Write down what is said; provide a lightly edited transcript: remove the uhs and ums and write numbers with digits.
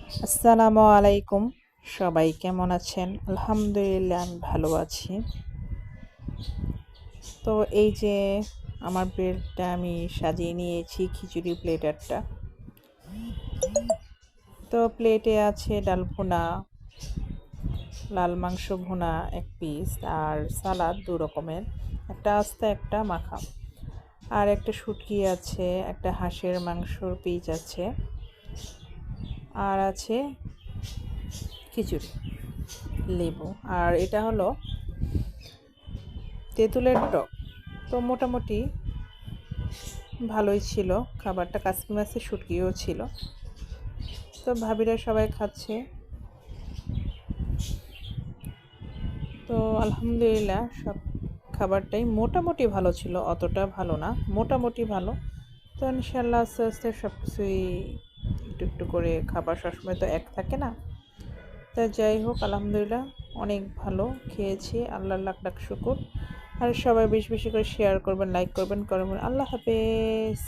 আসসালামু আলাইকুম। সবাই কেমন আছেন? আলহামদুলিল্লাহ আমি ভালো আছি। তো এই যে আমার প্লেটটা আমি সাজিয়ে নিয়েছি খিচুড়ি প্লেটারটা। তো প্লেটে আছে ডাল ভুনা, লাল মাংস ভুনা ১ পিস আর সালাদ ২ রকমের। একটা আস্তা একটা মাখা। আর একটা শুটকি আছে, একটা হাঁসের মাংসর পিস আছে। আর আছে খিচুড়ি, লেবু। আর এটা হলো তেঁতুলের টক। তো মোটামুটি ভালোই ছিল খাবারটা, কাসকি মাছের শুটকিও ছিল। তো ভাবিরা সবাই খাচ্ছে। তো আলহামদুলিল্লাহ সব খাবারটাই মোটামুটি ভালো ছিল, অতটা ভালো না, মোটামুটি ভালো। তো ইনশাল্লাহ আস্তে আস্তে সব কিছুই একটু একটু করে খাবার সবসময় তো এক থাকে না। তা যাই হোক আলহামদুলিল্লাহ অনেক ভালো খেয়েছি, আল্লাহর লাখ লাখ শুকুর। আর সবাই বেশি বেশি করে শেয়ার করবেন, লাইক করবেন। আল্লাহ হাফেজ।